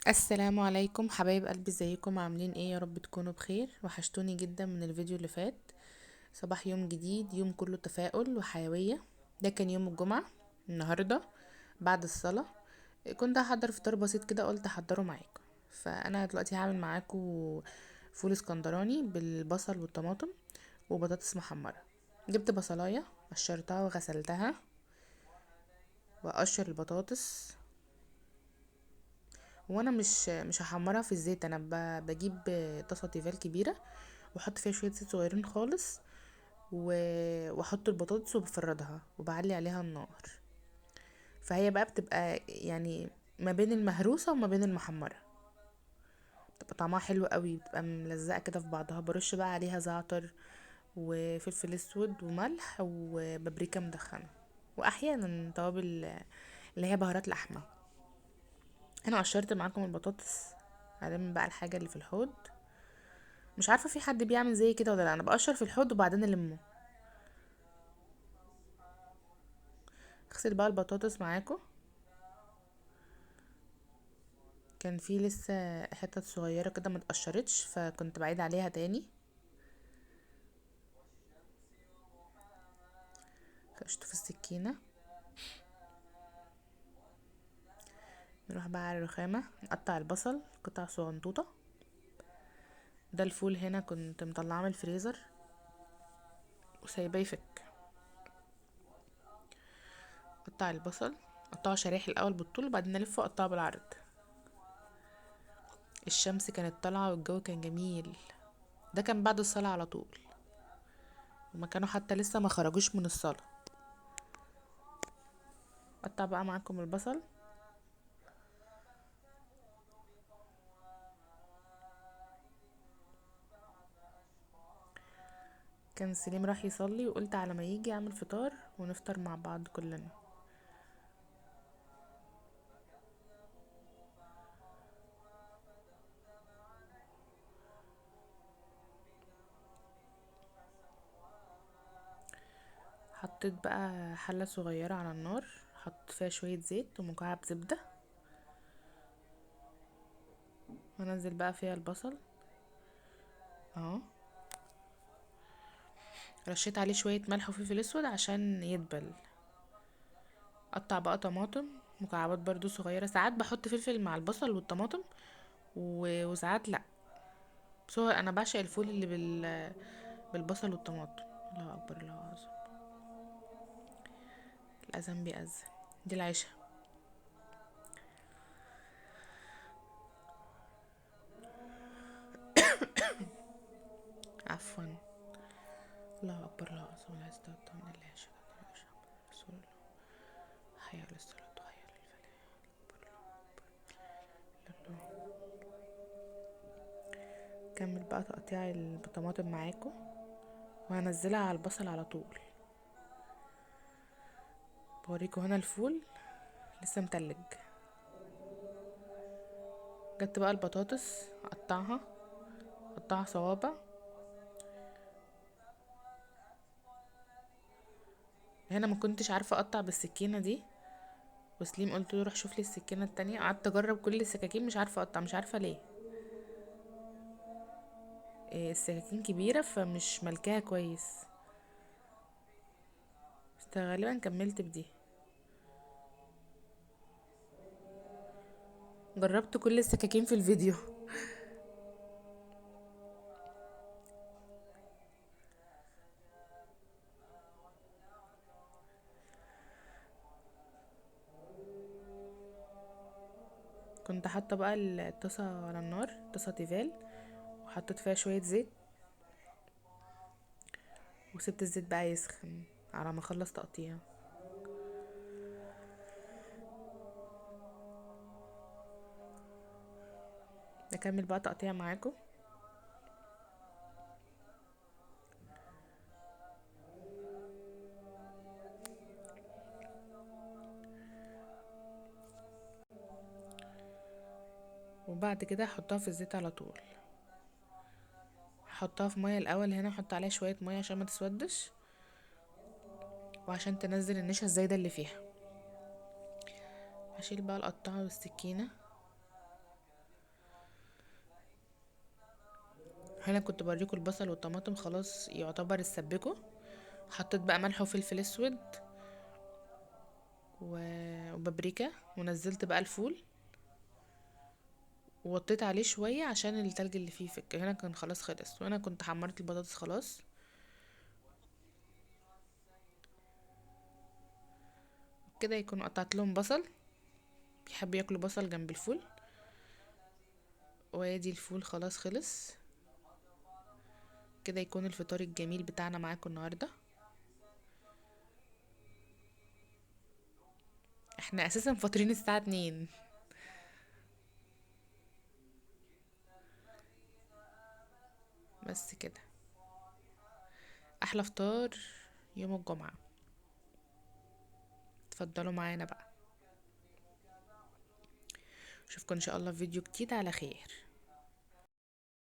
السلام عليكم حبايب قلبي، ازيكم؟ عاملين ايه؟ يا رب تكونوا بخير. وحشتوني جدا من الفيديو اللي فات. صباح يوم جديد، يوم كله تفاؤل وحيوية. ده كان يوم الجمعة. النهاردة بعد الصلاة كنت هحضر فطار بسيط كده، قلت احضره معاكم. فانا دلوقتي هعمل معاكم فول اسكندراني بالبصل والطماطم وبطاطس محمرة. جبت بصلاية، قشرتها وغسلتها، واقشر البطاطس. وانا مش هحمرها في الزيت، انا بجيب طاسه تيفال كبيره، واحط فيها شويه زيت صغيرين خالص، واحط البطاطس وبفردها وبعلي عليها النار. فهي بقى بتبقى يعني ما بين المهروسه وما بين المحمره. بتبقى طعمها حلو قوي، بتبقى ملزقه كده في بعضها. برش بقى عليها زعتر وفلفل اسود وملح وبابريكا مدخنه، واحيانا توابل اللي هي بهارات لحمه. انا قشرت معاكم البطاطس، بعدين بقى الحاجه اللي في الحوض. مش عارفه في حد بيعمل زي كده ولا لا، انا بقشر في الحوض وبعدين المه. اغسل بقى البطاطس معاكم. كان في لسه حتت صغيره كده متقشرتش، فكنت بعيد عليها تاني. اشطف السكينه. نروح بقى على الرخامه، نقطع البصل قطع صغنطوطه. ده الفول هنا كنت مطلعاه من الفريزر وسايباه يفك. قطع البصل، قطعه شرايح الاول بالطول وبعدين الفه واقطعه بالعرض. الشمس كانت طالعه والجو كان جميل. ده كان بعد الصلاه على طول، وما كانوا حتى لسه ما خرجوش من الصلاه. قطع بقى معاكم البصل. كان سليم راح يصلي، وقلت على ما يجي اعمل فطار ونفطر مع بعض كلنا. حطيت بقى حلة صغيرة على النار، حط فيها شوية زيت ومكعب زبدة، وانزل بقى فيها البصل اهو. رشيت عليه شوية ملح وفلفل اسود عشان يدبل. قطع بقى طماطم مكعبات برضو صغيرة. ساعات بحط فلفل مع البصل والطماطم وساعات لا. بس هو انا بعشق الفول اللي بالبصل والطماطم. الله اكبر، الله اعظم. الاذان بيأذن. دي العشاء. عفوا. الله أكبر، الله أعظم، لا استغفر من الله، أشهد أن لا إله إلا الله رسول الله. حي على الصلاة وحي على الفلاح. كمل بقى تقطيع الطماطم معاكم، وهنزلها على البصل على طول. بوريكم هنا الفول لسه متلج. جبت بقى البطاطس اقطعها، اقطعها صوابع. هنا ما كنتش عارفه اقطع بالسكينه دي، وسليم قلت له روح شوف لي السكينه التانية. قعدت اجرب كل السكاكين، مش عارفه اقطع، مش عارفه ليه. السكاكين كبيره فمش ملكاها كويس. بس غالبا كملت بدي. جربت كل السكاكين في الفيديو. كنت حاطه بقى الطاسه على النار، طاسه تيفال، وحطيت فيها شويه زيت، وسبت الزيت بقى يسخن على ما اخلص تقطيع. نكمل بقى تقطيع معاكم. وبعد كده احطها في الزيت على طول. احطها في ميه الاول هنا، احط عليها شويه ميه عشان ما تسودش، وعشان تنزل النشا الزايده اللي فيها. هشيل بقى القطاعه والسكينه. هنا كنت بوريكم البصل والطماطم خلاص يعتبر اتسبكوا. حطيت بقى ملح وفلفل اسود وبابريكا، ونزلت بقى الفول ووطيت عليه شوية عشان التلج اللي فيه يفك. هنا كان خلاص خلص، وانا كنت حمرت البطاطس خلاص. كده يكون قطعت لهم بصل، بيحبوا ياكلوا بصل جنب الفول. وادي الفول خلاص خلص. كده يكون الفطار الجميل بتاعنا معاكم النهارده. احنا اساسا فاطرين الساعة 2. بس كده، احلى فطار يوم الجمعة. اتفضلوا معانا بقى. اشوفكم ان شاء الله في فيديو جديد على خير.